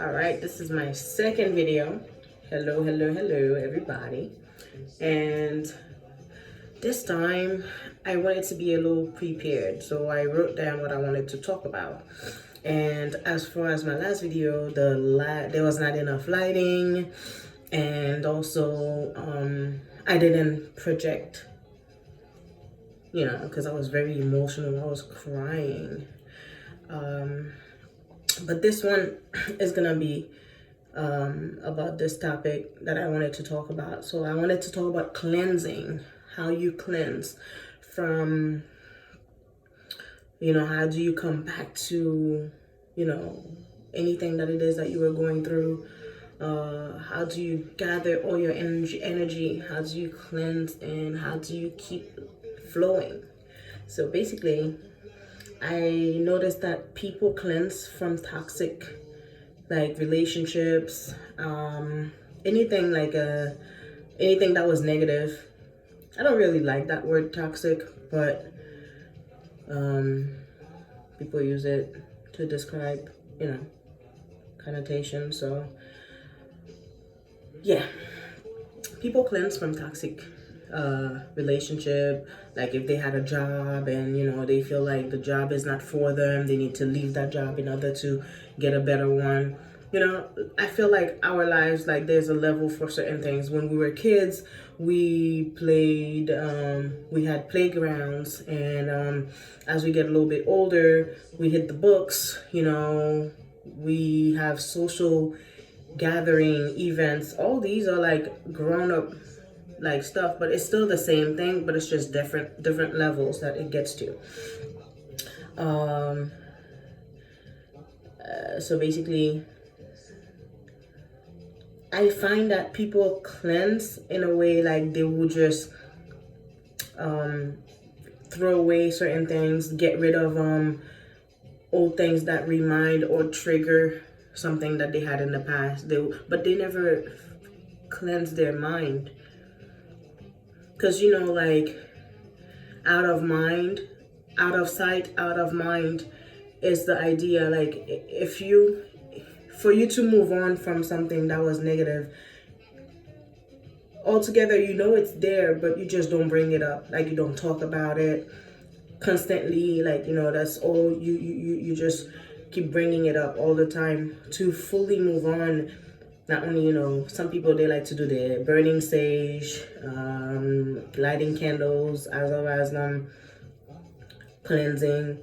All right, this is my second video. Hello, everybody. And this time I wanted to be a little prepared, so I wrote down what I wanted to talk about. And as far as my last video, there was not enough lighting, and also I didn't project, because I was very emotional. I was crying. But this one is gonna be about this topic that I wanted to talk about. So I wanted to talk about cleansing, how you cleanse from, how do you come back to, anything that it is that you were going through. How do you gather all your energy? How do you cleanse, and how do you keep flowing? So basically, I noticed that people cleanse from toxic, like relationships, anything anything that was negative. I don't really like that word toxic, but people use it to describe, connotation. So yeah, people cleanse from toxic relationship. Like if they had a job and they feel like the job is not for them, they need to leave that job in order to get a better one. I feel like our lives, like there's a level for certain things. When we were kids, we played, we had playgrounds, and as we get a little bit older, we hit the books. We have social gathering events. All these are like grown up like stuff, but it's still the same thing, but it's just different levels that it gets to. So basically, I find that people cleanse in a way like they will just throw away certain things, get rid of old things that remind or trigger something that they had in the past. But they never cleanse their mind. Because, like, out of mind, out of sight, out of mind is the idea. Like, for you to move on from something that was negative, altogether, it's there, but you just don't bring it up. Like, you don't talk about it constantly. Like, that's all you just keep bringing it up all the time. To fully move on, not only, some people, they like to do the burning sage, lighting candles, as well as cleansing,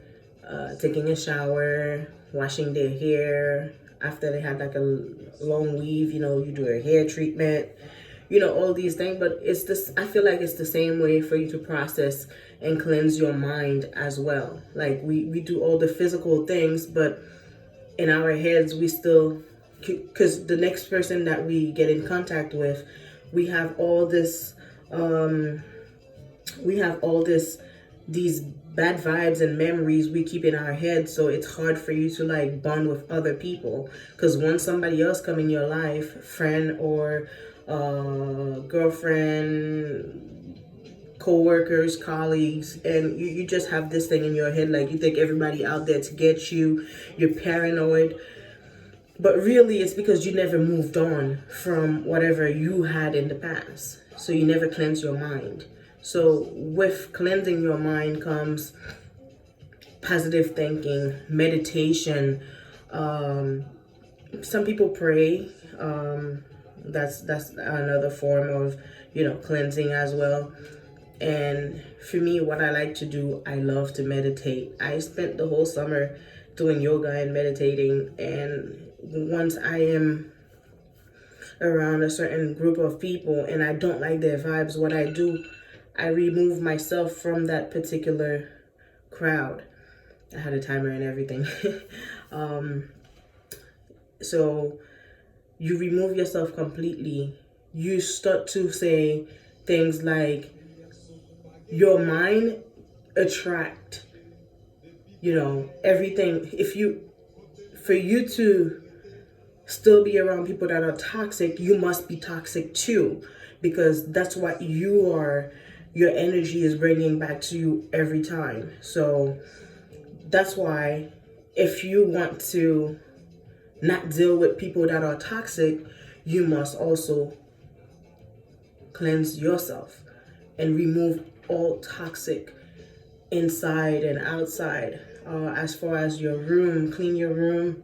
taking a shower, washing their hair. After they had like a long weave, you do a hair treatment, all these things. But it's this, I feel like it's the same way for you to process and cleanse your mind as well. Like we do all the physical things, but in our heads, we still, because the next person that we get in contact with, we have all this, these bad vibes and memories we keep in our heads. So it's hard for you to like bond with other people, because once somebody else come in your life, friend or girlfriend, co-workers, colleagues, and you just have this thing in your head, like you think everybody out there to get you, you're paranoid. But really, it's because you never moved on from whatever you had in the past. So you never cleanse your mind. So with cleansing your mind comes positive thinking, meditation. Some people pray. That's another form of, cleansing as well. And for me, what I like to do, I love to meditate. I spent the whole summer doing yoga and meditating, and once I am around a certain group of people and I don't like their vibes, what I do, I remove myself from that particular crowd. I had a timer and everything. So you remove yourself completely. You start to say things like, your mind attract, everything. For you to still be around people that are toxic, you must be toxic too, because that's what you are. Your energy is bringing back to you every time. So that's why, if you want to not deal with people that are toxic, you must also cleanse yourself and remove all toxic inside and outside. As far as your room, clean your room,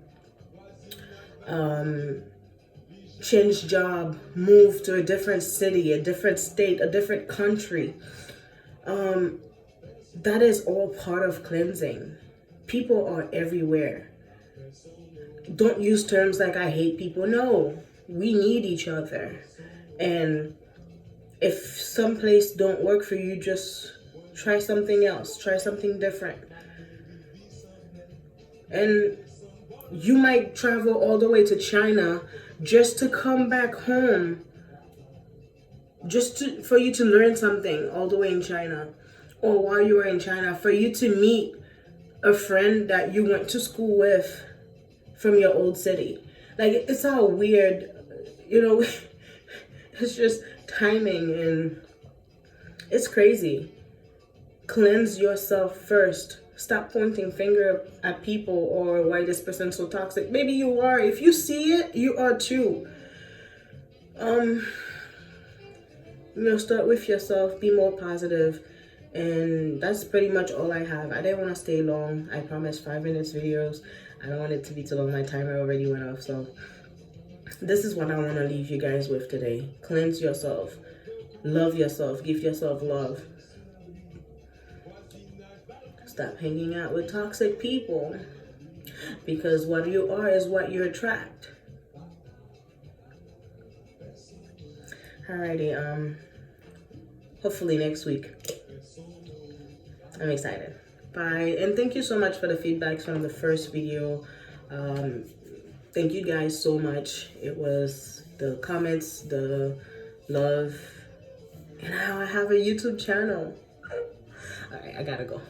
change job, move to a different city, a different state, a different country. That is all part of cleansing. People are everywhere. Don't use terms like I hate people. No, we need each other. And if some place don't work for you, just try something else. Try something different. And you might travel all the way to China just to come back home, for you to learn something all the way in China, or while you were in China, for you to meet a friend that you went to school with from your old city. Like, it's all weird, it's just timing, and it's crazy. Cleanse yourself first. Stop pointing finger at people or why this person's so toxic. Maybe you are. If you see it, you are too. Start with yourself. Be more positive. And that's pretty much all I have. I didn't want to stay long. I promised 5 minutes videos. I don't want it to be too long. My timer already went off. So this is what I want to leave you guys with today. Cleanse yourself. Love yourself. Give yourself love. Stop hanging out with toxic people, because what you are is what you attract. Alrighty, hopefully next week. I'm excited. Bye, and thank you so much for the feedbacks from the first video. Thank you guys so much. It was the comments, the love, and now I have a YouTube channel. Alright, I gotta go.